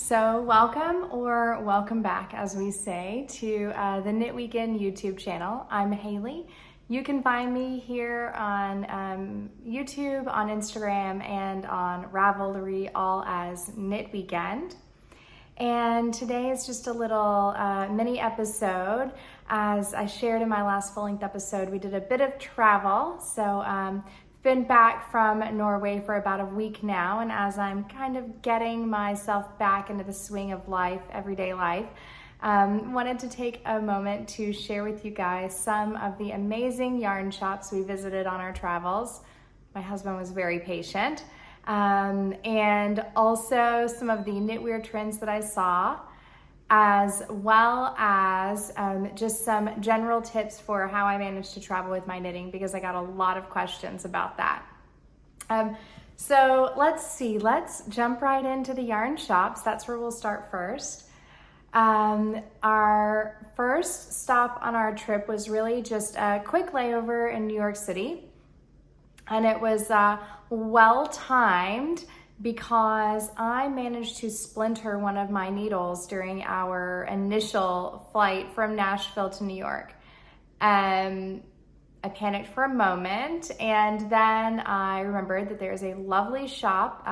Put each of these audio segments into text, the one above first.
So welcome or welcome back, as we say, to the Knitweekend YouTube channel. I'm Haley. You can find me here on YouTube, on Instagram, and on Ravelry, all as Knitweekend. And today is just a little mini episode. As I shared in my last full-length episode, we did a bit of travel. So been back from Norway for about a week now, and as I'm kind of getting myself back into the swing of life, everyday life, wanted to take a moment to share with you guys some of the amazing yarn shops we visited on our travels. My husband was very patient. And also some of the knitwear trends that I saw, as well as just some general tips for how I managed to travel with my knitting, because I got a lot of questions about that. So let's jump right into the yarn shops. That's where we'll start first. Our first stop on our trip was really just a quick layover in New York City. And it was well-timed because I managed to splinter one of my needles during our initial flight from Nashville to New York. I panicked for a moment, and then I remembered that there's a lovely shop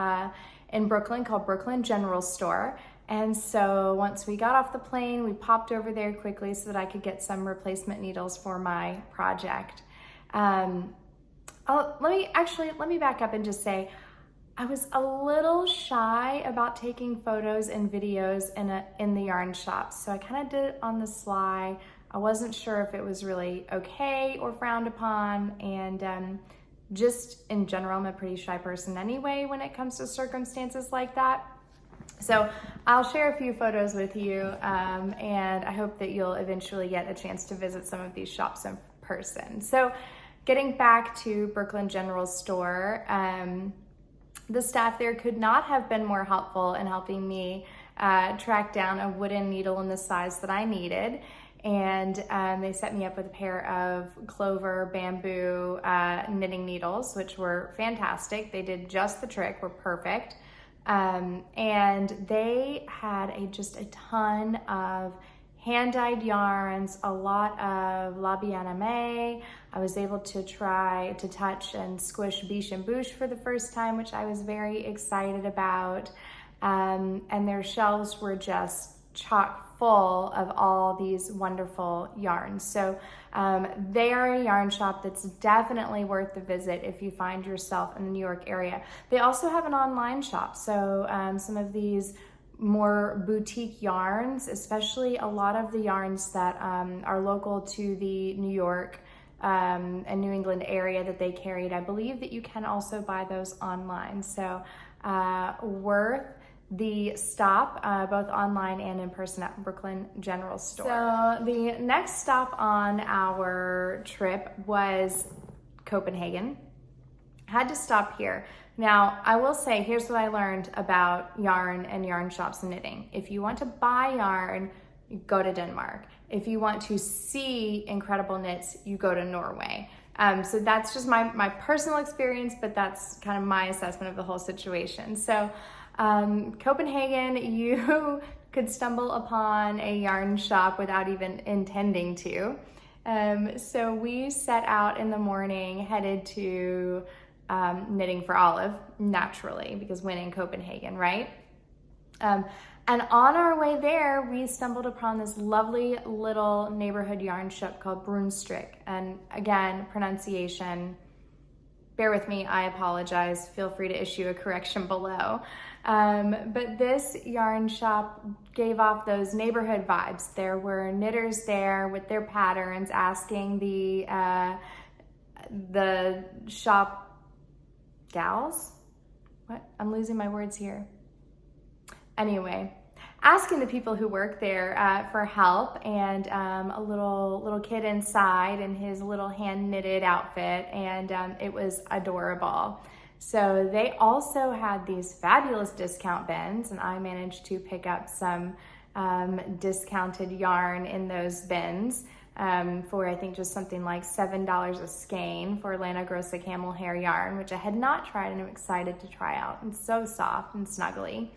in Brooklyn called Brooklyn General Store. And so once we got off the plane, we popped over there quickly so that I could get some replacement needles for my project. Let me back up and just say, I was a little shy about taking photos and videos in the yarn shop. So I kind of did it on the sly. I wasn't sure if it was really okay or frowned upon. And just in general, I'm a pretty shy person anyway when it comes to circumstances like that. So I'll share a few photos with you, and I hope that you'll eventually get a chance to visit some of these shops in person. So getting back to Brooklyn General Store, the staff there could not have been more helpful in helping me track down a wooden needle in the size that I needed. And they set me up with a pair of clover bamboo knitting needles, which were fantastic. They did just the trick, were perfect. And they had just a ton of hand-dyed yarns, a lot of labianame. I was able to try to touch and squish biche and bouche for the first time, which I was very excited about. And their shelves were just chock full of all these wonderful yarns. So they are a yarn shop that's definitely worth the visit if you find yourself in the New York area. They also have an online shop. So some of these more boutique yarns, especially a lot of the yarns that are local to the New York and New England area that they carried. I believe that you can also buy those online. So worth the stop, both online and in person at Brooklyn General Store. So the next stop on our trip was Copenhagen. Had to stop here. Now, I will say, here's what I learned about yarn and yarn shops and knitting. If you want to buy yarn, you go to Denmark. If you want to see incredible knits, you go to Norway. So that's just my personal experience, but that's kind of my assessment of the whole situation. So Copenhagen, you could stumble upon a yarn shop without even intending to. So we set out in the morning, headed to Knitting for Olive, naturally, because when in Copenhagen, right? And on our way there, we stumbled upon this lovely little neighborhood yarn shop called Bruun Strik. And again, pronunciation, bear with me, I apologize. Feel free to issue a correction below. But this yarn shop gave off those neighborhood vibes. There were knitters there with their patterns, asking the shop gals? What? I'm losing my words here. Anyway, asking the people who work there for help, and a little kid inside in his little hand knitted outfit, and it was adorable. So they also had these fabulous discount bins, and I managed to pick up some discounted yarn in those bins. For I think just something like $7 a skein for Lana Grossa camel hair yarn, which I had not tried and I'm excited to try out. It's so soft and snuggly.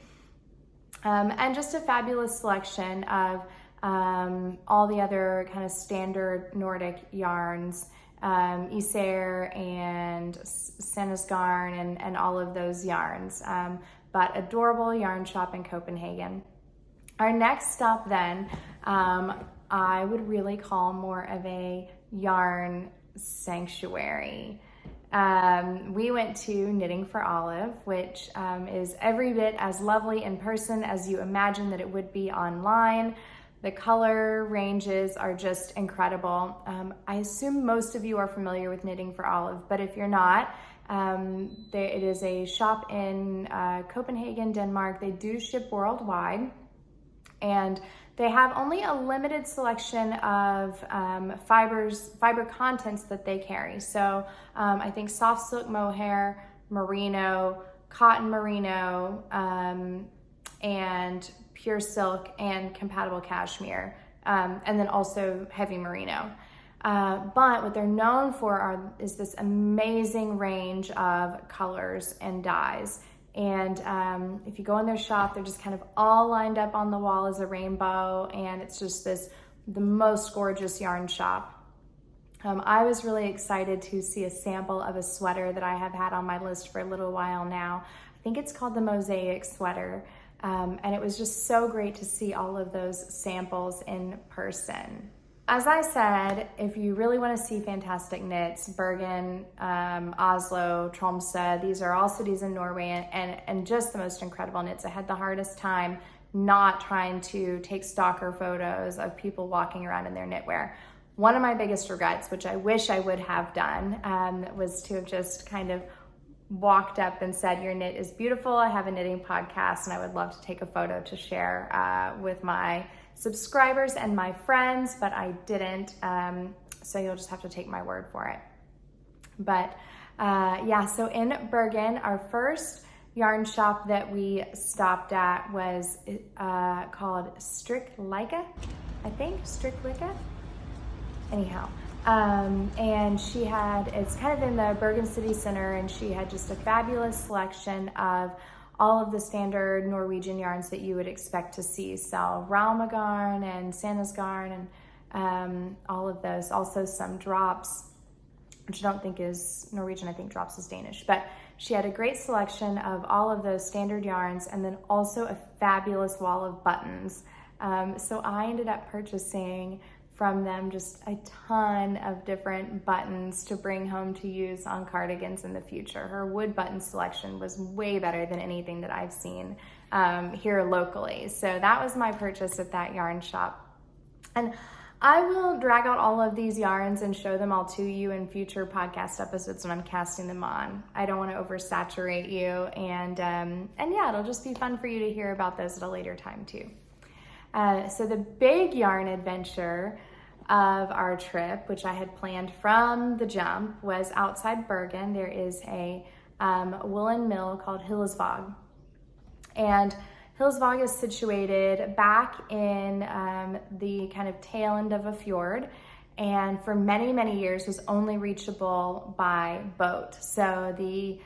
And just a fabulous selection of all the other kind of standard Nordic yarns, Især and Sandnesgarn and all of those yarns, but adorable yarn shop in Copenhagen. Our next stop then, I would really call more of a yarn sanctuary. We went to Knitting for Olive, which is every bit as lovely in person as you imagine that it would be online. The color ranges are just incredible. I assume most of you are familiar with Knitting for Olive, but if you're not, it is a shop in Copenhagen, Denmark. They do ship worldwide, and they have only a limited selection of fiber contents that they carry. So I think soft silk mohair, merino, cotton merino, and pure silk and compatible cashmere, and then also heavy merino. But what they're known for is this amazing range of colors and dyes. And if you go in their shop, they're just kind of all lined up on the wall as a rainbow, and it's just the most gorgeous yarn shop. I was really excited to see a sample of a sweater that I have had on my list for a little while now. I think it's called the Mosaic sweater, and it was just so great to see all of those samples in person. As I said, if you really want to see fantastic knits, Bergen, Oslo, Tromsø, these are all cities in Norway, and just the most incredible knits. I had the hardest time not trying to take stalker photos of people walking around in their knitwear. One of my biggest regrets, which I wish I would have done, was to have just kind of walked up and said, "Your knit is beautiful. I have a knitting podcast and I would love to take a photo to share with my subscribers and my friends," but I didn't, so you'll just have to take my word for it. But yeah, so in Bergen, our first yarn shop that we stopped at was called Strikkelykke, I think, Strikkelykke. Anyhow, and it's kind of in the Bergen city center, and she had just a fabulous selection of all of the standard Norwegian yarns that you would expect to see. So Raumagarn and Sandnesgarn and all of those. Also some drops, which I don't think is Norwegian, I think drops is Danish. But she had a great selection of all of those standard yarns, and then also a fabulous wall of buttons. So I ended up purchasing from them just a ton of different buttons to bring home to use on cardigans in the future. Her wood button selection was way better than anything that I've seen here locally. So that was my purchase at that yarn shop. And I will drag out all of these yarns and show them all to you in future podcast episodes when I'm casting them on. I don't want to oversaturate you, and yeah, it'll just be fun for you to hear about those at a later time too. So the big yarn adventure of our trip, which I had planned from the jump, was outside Bergen. There is a woolen mill called Hillesvag, and Hillesvag is situated back in the kind of tail end of a fjord, and for many, many years was only reachable by boat. So the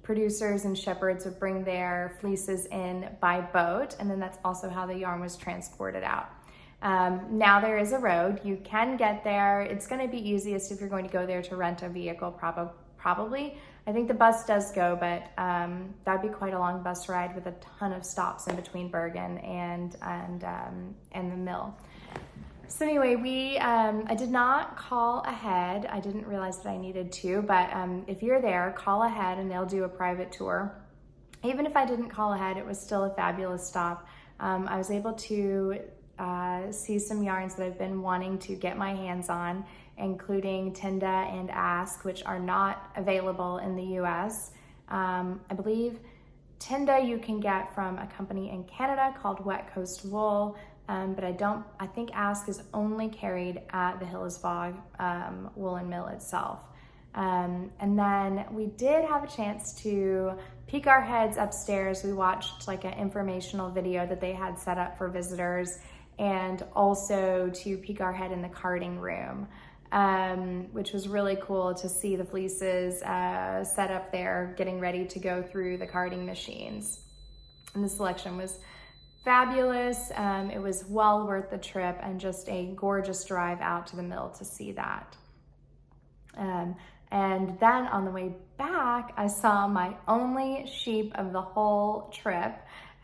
producers and shepherds would bring their fleeces in by boat, and then that's also how the yarn was transported out. Now there is a road. You can get there. It's going to be easiest if you're going to go there to rent a vehicle, probably. I think the bus does go, but that'd be quite a long bus ride with a ton of stops in between Bergen and the mill. So anyway, I did not call ahead. I didn't realize that I needed to, but if you're there, call ahead and they'll do a private tour. Even if I didn't call ahead, it was still a fabulous stop. I was able to see some yarns that I've been wanting to get my hands on, including Tinda and Ask, which are not available in the US. I believe Tinda you can get from a company in Canada called Wet Coast Wool, but I think Ask is only carried at the Hillesvag woolen mill itself. And then we did have a chance to peek our heads upstairs. We watched like an informational video that they had set up for visitors, and also to peek our head in the carding room, which was really cool to see the fleeces set up there, getting ready to go through the carding machines. And the selection was fabulous. It was well worth the trip and just a gorgeous drive out to the mill to see that. And then on the way back, I saw my only sheep of the whole trip.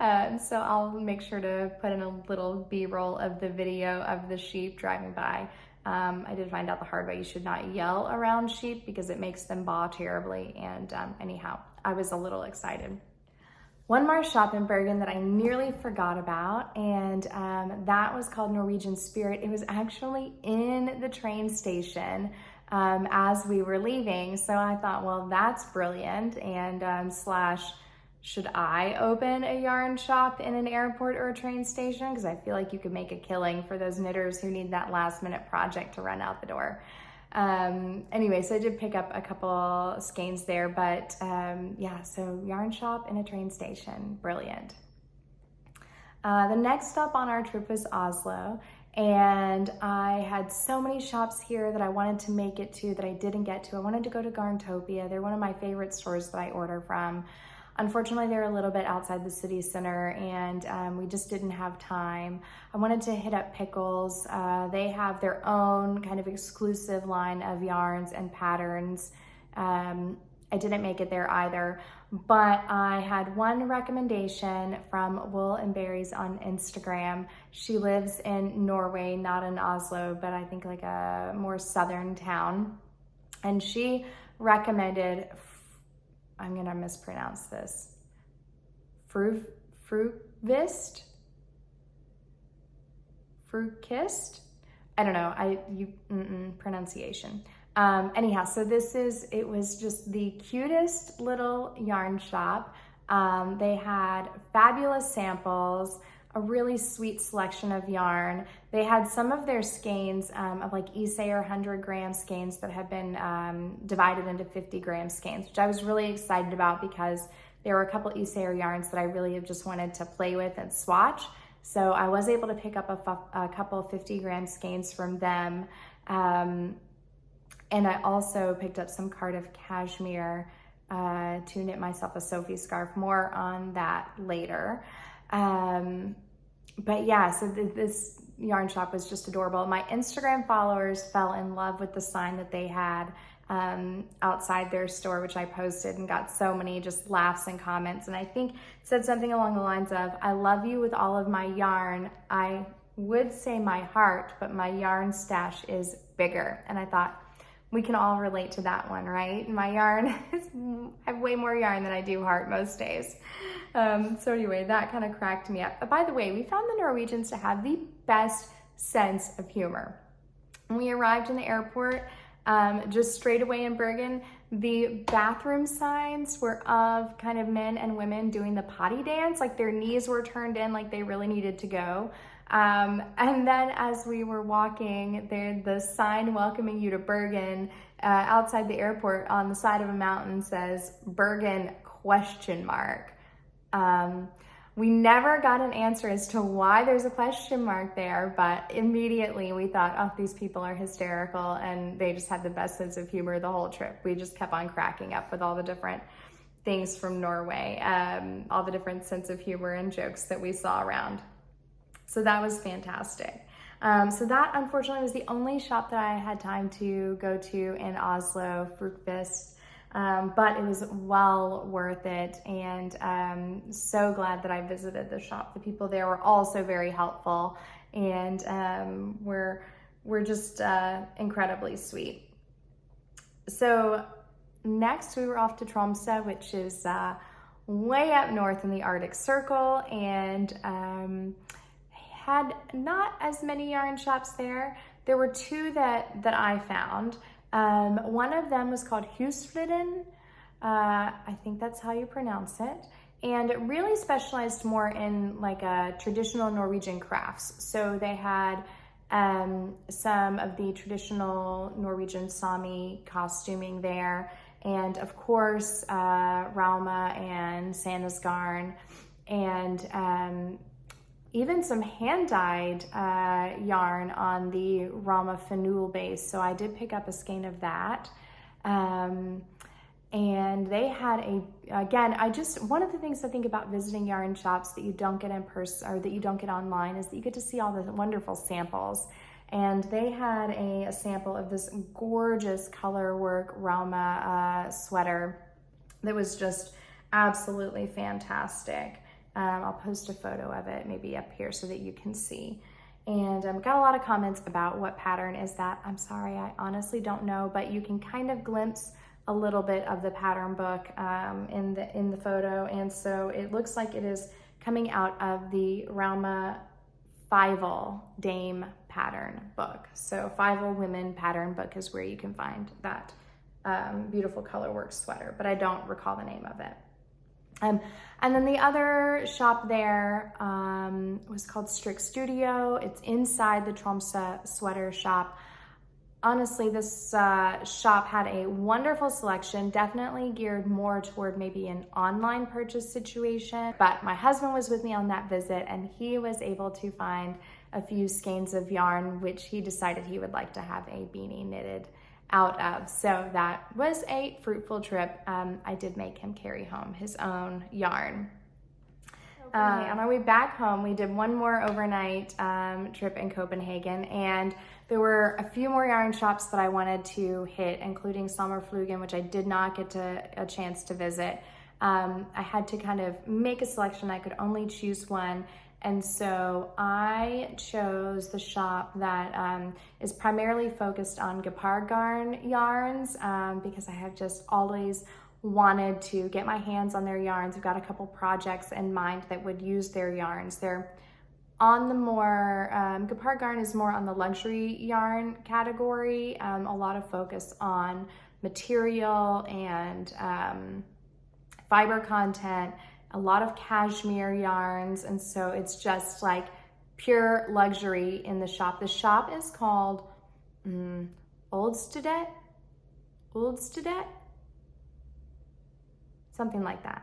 So I'll make sure to put in a little B-roll of the video of the sheep driving by. I did find out the hard way, you should not yell around sheep because it makes them baa terribly. And anyhow, I was a little excited. One more shop in Bergen that I nearly forgot about, and that was called Norwegian Spirit. It was actually in the train station as we were leaving. So I thought, well, that's brilliant. And slash, should I open a yarn shop in an airport or a train station? Because I feel like you could make a killing for those knitters who need that last minute project to run out the door. Anyway, so I did pick up a couple skeins there, but yeah, so yarn shop in a train station, brilliant. The next stop on our trip was Oslo, and I had so many shops here that I wanted to make it to that I didn't get to. I wanted to go to Garntopia. They're one of my favorite stores that I order from. Unfortunately, they're a little bit outside the city center, and we just didn't have time. I wanted to hit up Pickles. They have their own kind of exclusive line of yarns and patterns. I didn't make it there either, but I had one recommendation from Wool and Berries on Instagram. She lives in Norway, not in Oslo, but I think like a more southern town. And she recommended, I'm gonna mispronounce this, Frukvist? I don't know, pronunciation. Anyhow, so it was just the cutest little yarn shop. They had fabulous samples, a really sweet selection of yarn. They had some of their skeins of like Isair 100 gram skeins that had been divided into 50 gram skeins, which I was really excited about because there were a couple Isair yarns that I really have just wanted to play with and swatch. So I was able to pick up a couple 50 gram skeins from them. And I also picked up some Cardiff cashmere to knit myself a Sophie scarf. More on that later. But yeah, so this yarn shop was just adorable. My Instagram followers fell in love with the sign that they had outside their store, which I posted and got so many just laughs and comments. And I think it said something along the lines of, I love you with all of my yarn. I would say my heart, but my yarn stash is bigger. And I thought, we can all relate to that one, right? My yarn I have way more yarn than I do heart most days. So anyway, that kind of cracked me up. But by the way, we found the Norwegians to have the best sense of humor. When we arrived in the airport, just straight away in Bergen, the bathroom signs were of kind of men and women doing the potty dance, like their knees were turned in like they really needed to go. And then as we were walking, the sign welcoming you to Bergen outside the airport on the side of a mountain says Bergen ? We never got an answer as to why there's a question mark there, but immediately we thought, oh, these people are hysterical, and they just had the best sense of humor the whole trip. We just kept on cracking up with all the different things from Norway, all the different sense of humor and jokes that we saw around. So that was fantastic. So that unfortunately was the only shop that I had time to go to in Oslo, Frukvist, but it was well worth it, and so glad that I visited the shop. The people there were also very helpful, and were just incredibly sweet. So next we were off to Tromsø, which is way up north in the Arctic Circle, and had not as many yarn shops there. There were two that I found. One of them was called Husfliden. I think that's how you pronounce it. And it really specialized more in like traditional Norwegian crafts. So they had some of the traditional Norwegian Sami costuming there. And of course, Rauma and Sandnesgarn, and even some hand-dyed yarn on the Rauma Fanul base. So I did pick up a skein of that. And they had again, one of the things I think about visiting yarn shops that you don't get in person or that you don't get online is that you get to see all the wonderful samples. And they had a sample of this gorgeous color work Rauma sweater that was just absolutely fantastic. I'll post a photo of it maybe up here so that you can see. And got a lot of comments about what pattern is that. I'm sorry, I honestly don't know, but you can kind of glimpse a little bit of the pattern book in the photo. And so it looks like it is coming out of the Rauma Fievel Dame pattern book. So Fievel Women pattern book is where you can find that beautiful colorwork sweater, but I don't recall the name of it. And then the other shop there was called Strik Studio. It's inside the Tromsø sweater shop. Honestly, this shop had a wonderful selection, definitely geared more toward maybe an online purchase situation. But my husband was with me on that visit and he was able to find a few skeins of yarn, which he decided he would like to have a beanie knitted out of. So that was a fruitful trip. I did make him carry home his own yarn. On our way back home, we did one more overnight trip in Copenhagen, and there were a few more yarn shops that I wanted to hit, including Sommerflugen, which I did not get a chance to visit. I had to kind of make a selection. I could only choose one. And so I chose the shop that is primarily focused on Gepard garn yarns because I have just always wanted to get my hands on their yarns. I've got a couple projects in mind that would use their yarns. They're on the more, Gepard garn is more on the luxury yarn category, a lot of focus on material and fiber content, a lot of cashmere yarns, and so it's just like pure luxury in the shop. The shop is called Uldstedet? Something like that.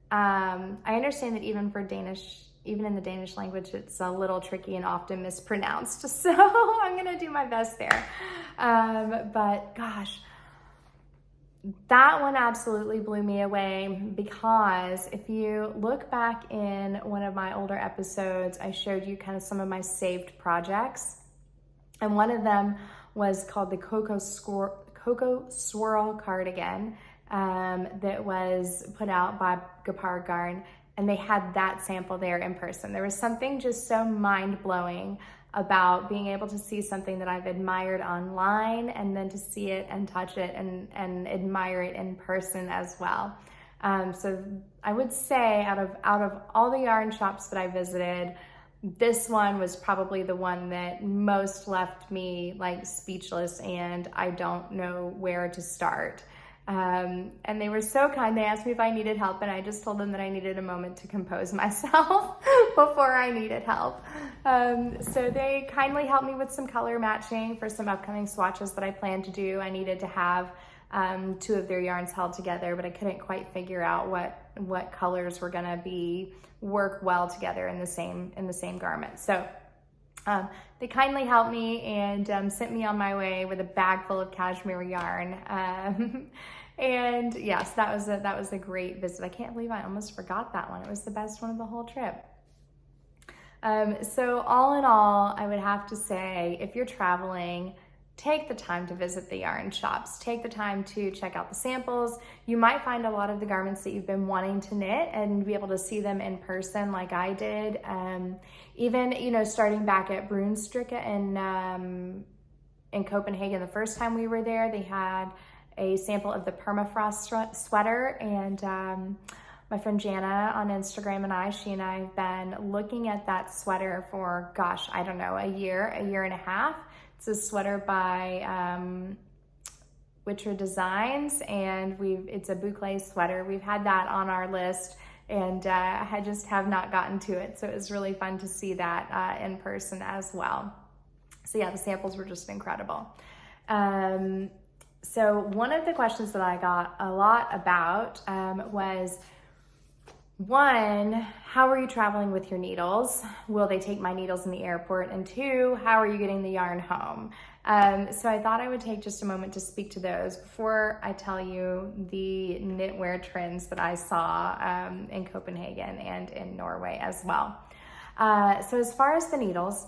I understand that even in the Danish language, it's a little tricky and often mispronounced, so I'm gonna do my best there. But gosh, that one absolutely blew me away because if you look back in one of my older episodes, I showed you kind of some of my saved projects. And one of them was called the Cocoa Swirl cardigan that was put out by Gepard garn. And they had that sample there in person. There was something just so mind-blowing about being able to see something that I've admired online and then to see it and touch it and admire it in person as well. So I would say out of all the yarn shops that I visited, this one was probably the one that most left me like speechless and I don't know where to start. And they were so kind. They asked me if I needed help and I just told them that I needed a moment to compose myself before I needed help. So they kindly helped me with some color matching for some upcoming swatches that I plan to do. I needed to have two of their yarns held together, but I couldn't quite figure out what colors were gonna work well together in the same garment. So they kindly helped me and sent me on my way with a bag full of cashmere yarn. And yes, that was a great visit. I can't believe I almost forgot that one. It was the best one of the whole trip. So all in all, I would have to say, if you're traveling, take the time to visit the yarn shops. Take the time to check out the samples. You might find a lot of the garments that you've been wanting to knit and be able to see them in person like I did. Even, starting back at Bruun Strikke in Copenhagen, the first time we were there, they had a sample of the permafrost sweater, and my friend Jana on Instagram and she and I have been looking at that sweater for, gosh, I don't know, a year and a half. It's a sweater by Witcher Designs, and it's a boucle sweater. We've had that on our list, and I just have not gotten to it. So it was really fun to see that in person as well. So yeah, the samples were just incredible. So one of the questions that I got a lot about was, one, how are you traveling with your needles? Will they take my needles in the airport? And two, how are you getting the yarn home? So I thought I would take just a moment to speak to those before I tell you the knitwear trends that I saw in Copenhagen and in Norway as well. So as far as the needles,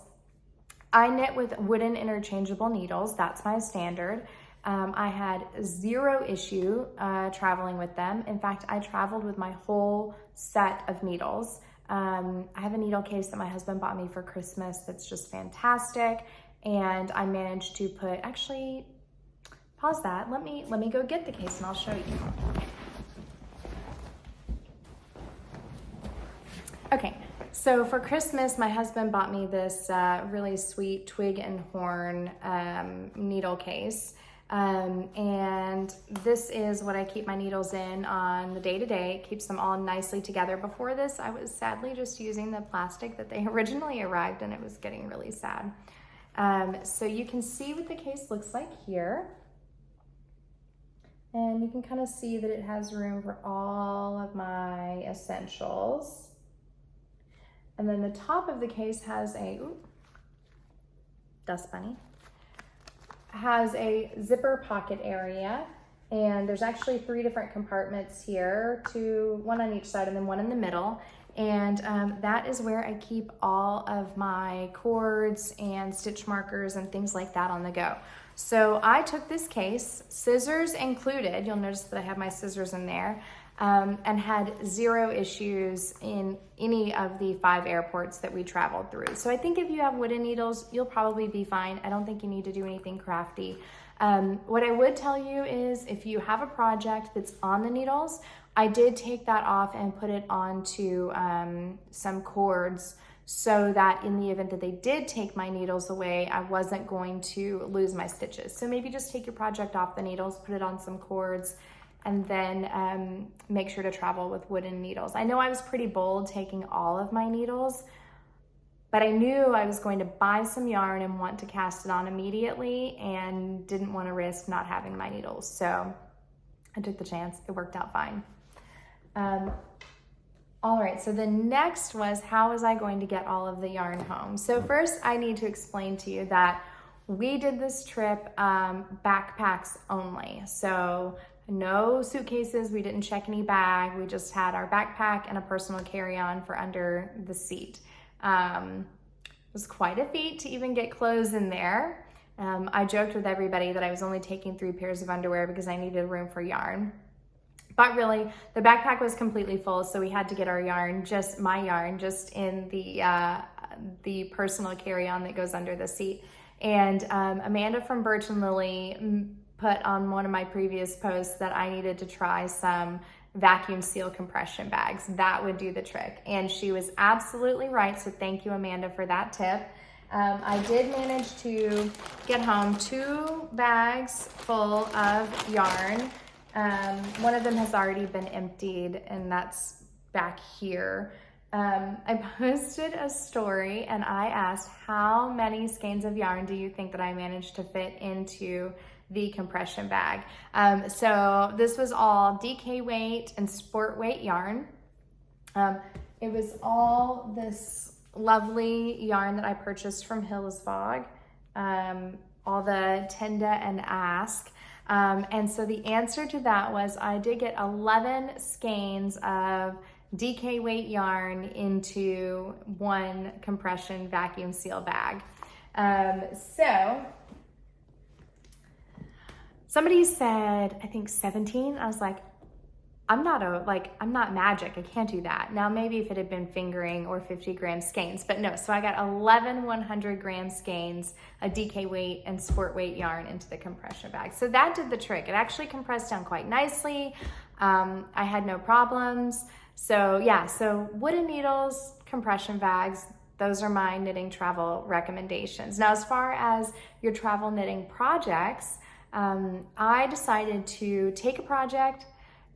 I knit with wooden interchangeable needles. That's my standard. I had zero issue traveling with them. In fact, I traveled with my whole set of needles. I have a needle case that my husband bought me for Christmas that's just fantastic. And I managed to put, actually, pause that. Let me go get the case and I'll show you. Okay, so for Christmas, my husband bought me this really sweet twig and horn needle case. And this is what I keep my needles in on the day-to-day. It keeps them all nicely together. Before this, I was sadly just using the plastic that they originally arrived in. It was getting really sad. So you can see what the case looks like here. And you can kind of see that it has room for all of my essentials. And then the top of the case has a, dust bunny, has a zipper pocket area. And there's actually 3 different compartments here, one on each side and then one in the middle. And that is where I keep all of my cords and stitch markers and things like that on the go. So I took this case, scissors included, you'll notice that I have my scissors in there, and had zero issues in any of the 5 airports that we traveled through. So I think if you have wooden needles, you'll probably be fine. I don't think you need to do anything crafty. What I would tell you is if you have a project that's on the needles, I did take that off and put it onto some cords so that in the event that they did take my needles away, I wasn't going to lose my stitches. So maybe just take your project off the needles, put it on some cords, and then make sure to travel with wooden needles. I know I was pretty bold taking all of my needles, but I knew I was going to buy some yarn and want to cast it on immediately and didn't want to risk not having my needles. So I took the chance. It worked out fine. All right, so the next was how was I going to get all of the yarn home? So first I need to explain to you that we did this trip backpacks only. So no suitcases, we didn't check any bag. We just had our backpack and a personal carry-on for under the seat. It was quite a feat to even get clothes in there. I joked with everybody that I was only taking 3 pairs of underwear because I needed room for yarn. But really, the backpack was completely full, so we had to get our yarn, my yarn, just in the personal carry-on that goes under the seat. And Amanda from Birch and Lily put on one of my previous posts that I needed to try some vacuum seal compression bags. That would do the trick. And she was absolutely right, so thank you, Amanda, for that tip. I did manage to get home 2 bags full of yarn. One of them has already been emptied, and that's back here. I posted a story and I asked how many skeins of yarn do you think that I managed to fit into the compression bag. So this was all DK weight and sport weight yarn. It was all this lovely yarn that I purchased from Hillesvag, all the Tenda and Ask. And so the answer to that was I did get 11 skeins of DK weight yarn into 1 compression vacuum seal bag. So somebody said, I think 17. I was like, I'm not magic. I can't do that. Now, maybe if it had been fingering or 50 gram skeins, but no. So I got 11 100 gram skeins, a DK weight and sport weight yarn into the compression bag. So that did the trick. It actually compressed down quite nicely. I had no problems. So yeah, so wooden needles, compression bags, those are my knitting travel recommendations. Now, as far as your travel knitting projects, I decided to take a project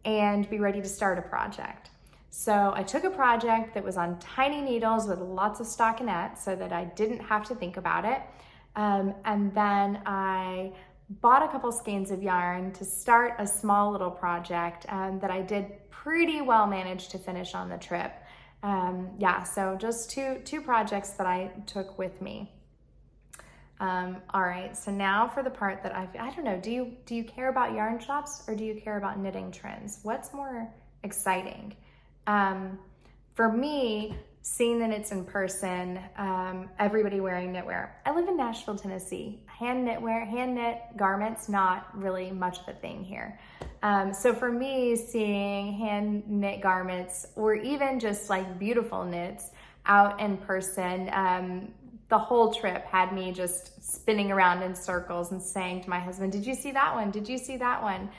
and be ready to start a project. So I took a project that was on tiny needles with lots of stockinette so that I didn't have to think about it. And then I bought a couple skeins of yarn to start a small little project that I did pretty well manage to finish on the trip. Yeah, so just two projects that I took with me. All right, so now for the part that I don't know, do you care about yarn shops or do you care about knitting trends? What's more exciting? For me, seeing the knits in person, everybody wearing knitwear. I live in Nashville, Tennessee. Hand knit garments, not really much of a thing here. So for me, seeing hand knit garments or even just like beautiful knits out in person, the whole trip had me just spinning around in circles and saying to my husband, did you see that one? Did you see that one?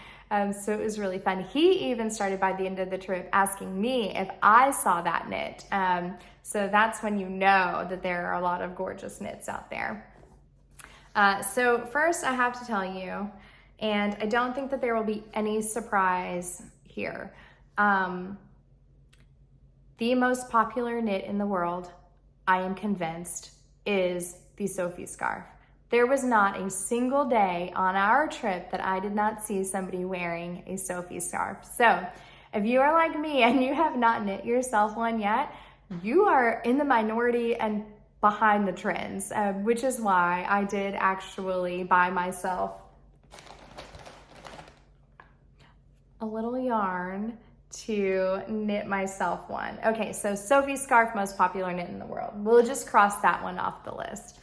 So it was really fun. He even started by the end of the trip asking me if I saw that knit. So that's when you know that there are a lot of gorgeous knits out there. So first I have to tell you, and I don't think that there will be any surprise here. The most popular knit in the world, I am convinced, is the Sophie scarf. There was not a single day on our trip that I did not see somebody wearing a Sophie scarf. So if you are like me and you have not knit yourself one yet, you are in the minority and behind the trends, which is why I did actually buy myself a little yarn to knit myself one. Okay, so Sophie scarf, most popular knit in the world. We'll just cross that one off the list.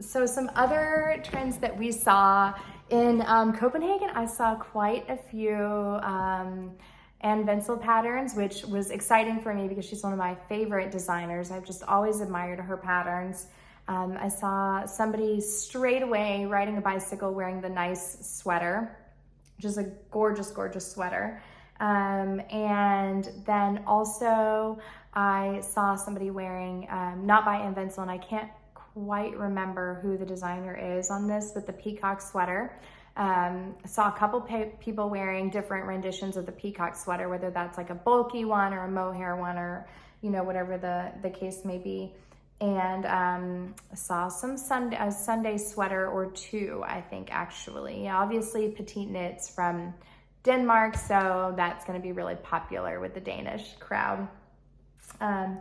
So some other trends that we saw in Copenhagen, I saw quite a few Anne Wenzel patterns, which was exciting for me because she's one of my favorite designers. I've just always admired her patterns. I saw somebody straight away riding a bicycle wearing the nice sweater, which is a gorgeous, gorgeous sweater. And then also I saw somebody wearing, not by Anne Wenzel, and I can't quite remember who the designer is on this, but the peacock sweater. I saw a couple people wearing different renditions of the peacock sweater, whether that's like a bulky one or a mohair one or, you know, whatever the case may be. And saw some Sunday sweater or two, I think, actually. Obviously, petite knits from Denmark, so that's going to be really popular with the Danish crowd. And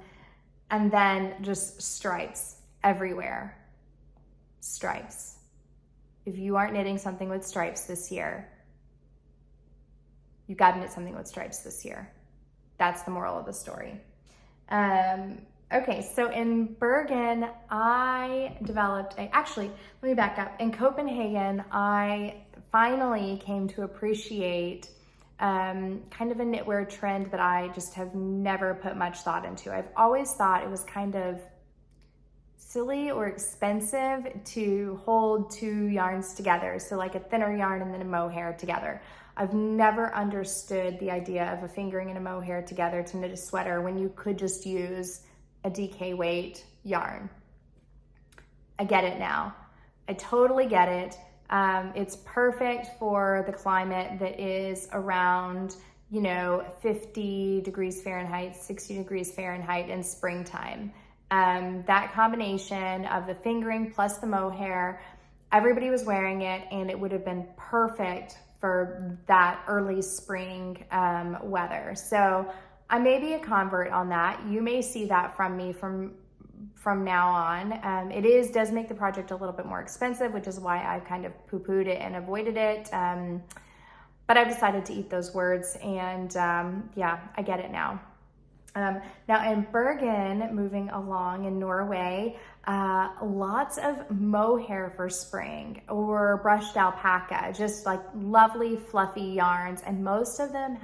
then just stripes everywhere. Stripes. If you aren't knitting something with stripes this year, you got to knit something with stripes this year. That's the moral of the story. Okay, so in Bergen, I developed actually, let me back up. In Copenhagen, I finally came to appreciate kind of a knitwear trend that I just have never put much thought into. I've always thought it was kind of silly or expensive to hold two yarns together. So like a thinner yarn and then a mohair together. I've never understood the idea of a fingering and a mohair together to knit a sweater when you could just use a DK weight yarn. I get it now. I totally get it. It's perfect for the climate that is around, 50 degrees Fahrenheit, 60 degrees Fahrenheit in springtime. That combination of the fingering plus the mohair, everybody was wearing it, and it would have been perfect for that early spring weather. So I may be a convert on that. You may see that from me from now on. It does make the project a little bit more expensive, which is why I've kind of poo-pooed it and avoided it. But I've decided to eat those words, and yeah, I get it now. Now in Bergen, moving along in Norway, lots of mohair for spring or brushed alpaca, just like lovely fluffy yarns, and most of them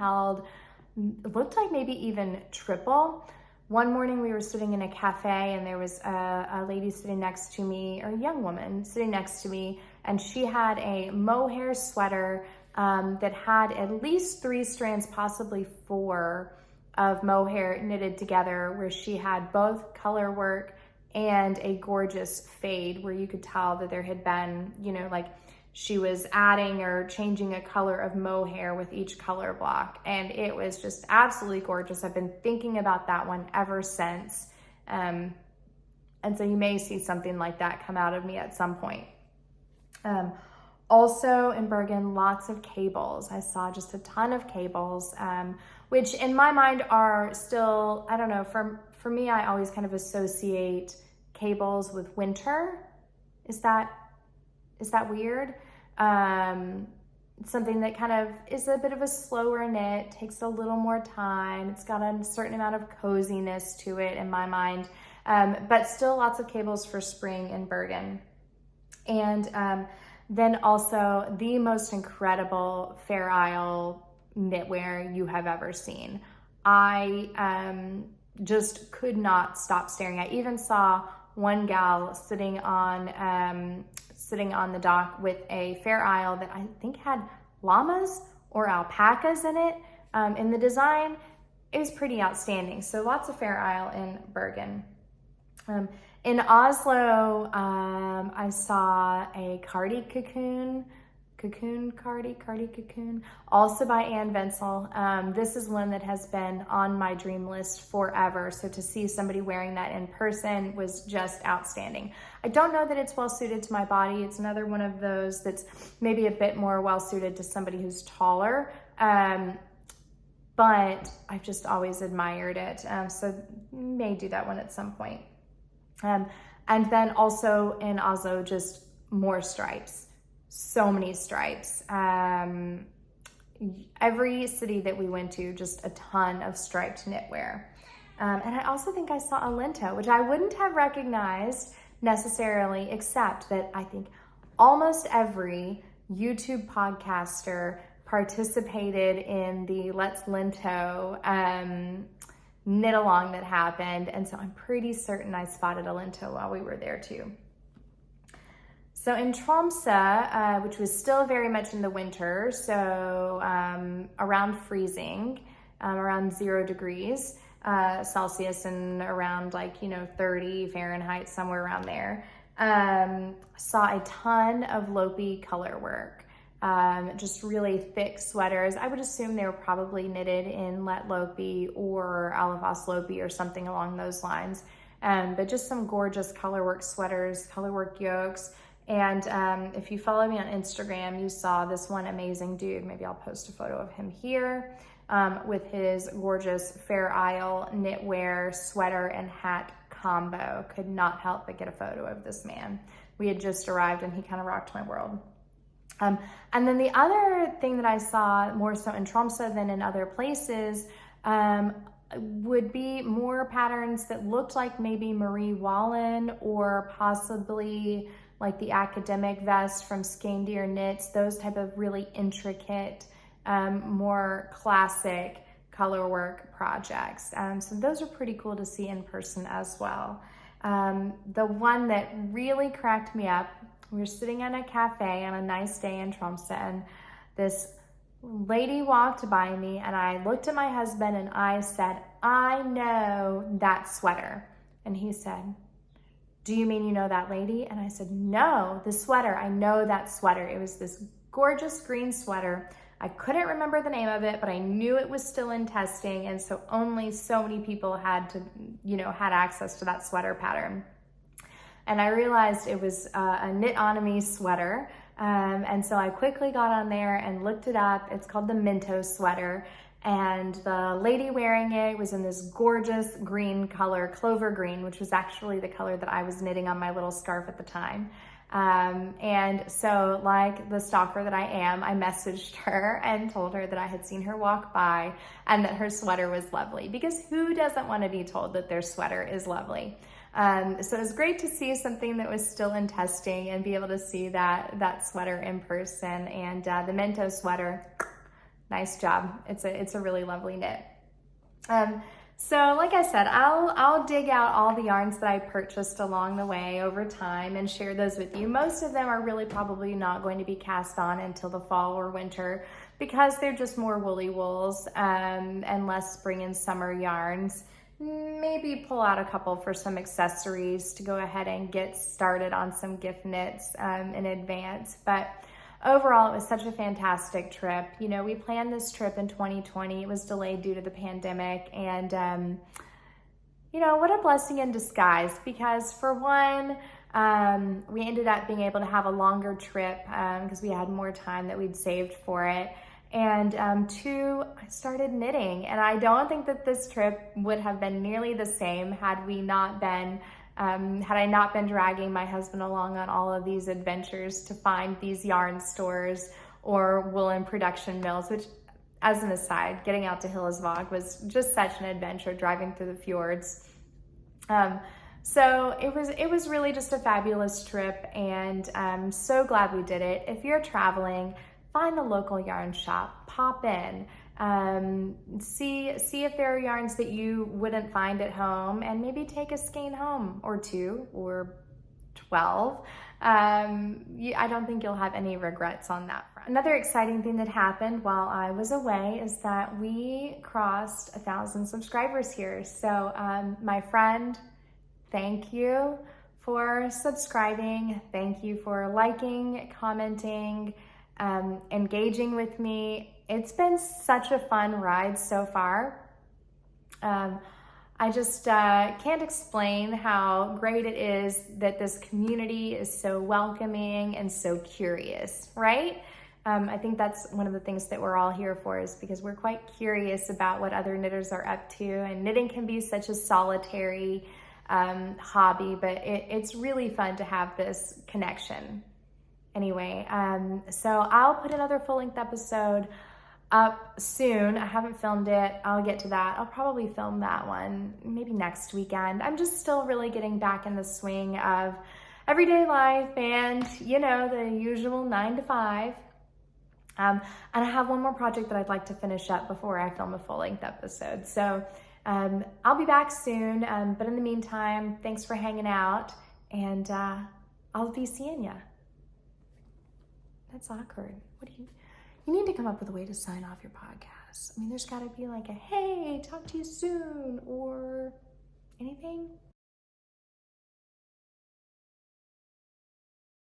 looked like maybe even triple. One morning we were sitting in a cafe and there was a lady sitting next to me, or a young woman sitting next to me, and she had a mohair sweater that had at least 3 strands, possibly 4, of mohair knitted together, where she had both color work and a gorgeous fade where you could tell that there had been, like she was adding or changing a color of mohair with each color block. And it was just absolutely gorgeous. I've been thinking about that one ever since. And so you may see something like that come out of me at some point. Also in Bergen, lots of cables. I saw just a ton of cables, which in my mind are still, I don't know, for me, I always kind of associate cables with winter. Is that weird? It's something that kind of is a bit of a slower knit, takes a little more time. It's got a certain amount of coziness to it in my mind, but still lots of cables for spring in Bergen. And then also the most incredible Fair Isle knitwear you have ever seen. I just could not stop staring. I even saw one gal sitting on the dock with a Fair Isle that I think had llamas or alpacas in it. In the design, it was pretty outstanding. So lots of Fair Isle in Bergen. In Oslo, I saw a cardi cocoon, also by Anne Wenzel. This is one that has been on my dream list forever. So to see somebody wearing that in person was just outstanding. I don't know that it's well suited to my body. It's another one of those that's maybe a bit more well suited to somebody who's taller. But I've just always admired it. So may do that one at some point. And then also in Oslo, just more stripes. So many stripes. Every city that we went to, just a ton of striped knitwear. And I also think I saw a lento, which I wouldn't have recognized necessarily, except that I think almost every YouTube podcaster participated in the Let's Lento knit along that happened. And so I'm pretty certain I spotted a lento while we were there too. So in Tromsø, which was still very much in the winter, so around freezing, around 0 degrees Celsius and around 30 Fahrenheit, somewhere around there, saw a ton of Lopi color work. Just really thick sweaters. I would assume they were probably knitted in Let Lopi or Alafas Lopi or something along those lines. But just some gorgeous colorwork sweaters, colorwork yokes. And if you follow me on Instagram, you saw this one amazing dude. Maybe I'll post a photo of him here with his gorgeous Fair Isle knitwear sweater and hat combo. Could not help but get a photo of this man. We had just arrived and he kind of rocked my world. And then the other thing that I saw more so in Tromsø than in other places would be more patterns that looked like maybe Marie Wallen or possibly like the academic vest from Skandir Knits, those type of really intricate, more classic colorwork projects. So those are pretty cool to see in person as well. The one that really cracked me up, we were sitting in a cafe on a nice day in Tromsø, and this lady walked by me, and I looked at my husband and I said, "I know that sweater." And he said, "Do you mean you know that lady?" And I said, "No, the sweater, I know that sweater." It was this gorgeous green sweater. I couldn't remember the name of it, but I knew it was still in testing, and so only so many people had access to that sweater pattern. And I realized it was a Knitonomy sweater. And so I quickly got on there and looked it up. It's called the Minto sweater. And the lady wearing it was in this gorgeous green color, clover green, which was actually the color that I was knitting on my little scarf at the time. And so like the stalker that I am, I messaged her and told her that I had seen her walk by and that her sweater was lovely, because who doesn't want to be told that their sweater is lovely? So it was great to see something that was still in testing and be able to see that sweater in person. And the Minto sweater, nice job. It's a really lovely knit. So like I said, I'll dig out all the yarns that I purchased along the way over time and share those with you. Most of them are really probably not going to be cast on until the fall or winter, because they're just more woolly wools and less spring and summer yarns. Maybe pull out a couple for some accessories to go ahead and get started on some gift knits in advance. But overall, it was such a fantastic trip. You know, we planned this trip in 2020. It was delayed due to the pandemic. And, you know, what a blessing in disguise, because for one, we ended up being able to have a longer trip because we had more time that we'd saved for it. And two, I started knitting, and I don't think that this trip would have been nearly the same had we not been Had I not been dragging my husband along on all of these adventures to find these yarn stores or woolen production mills, which, as an aside, getting out to Hillesvag was just such an adventure, driving through the fjords. So it was really just a fabulous trip, and I'm so glad we did it. If you're traveling, find the local yarn shop, pop in, see if there are yarns that you wouldn't find at home, and maybe take a skein home, or 2 or 12. I don't think you'll have any regrets on that front. Another exciting thing that happened while I was away is that we crossed 1,000 subscribers here. So my friend, thank you for subscribing. Thank you for liking, commenting, engaging with me. It's been such a fun ride so far. I just can't explain how great it is that this community is so welcoming and so curious, right? I think that's one of the things that we're all here for, is because we're quite curious about what other knitters are up to, and knitting can be such a solitary hobby, but it's really fun to have this connection. Anyway, so I'll put another full-length episode up soon. I haven't filmed it. I'll get to that. I'll probably film that one maybe next weekend. I'm just still really getting back in the swing of everyday life and, you know, the usual 9 to 5. And I have one more project that I'd like to finish up before I film a full-length episode. So I'll be back soon, but in the meantime, thanks for hanging out, and I'll be seeing ya. That's awkward. You need to come up with a way to sign off your podcast. I mean, there's got to be like a, hey, talk to you soon, or anything.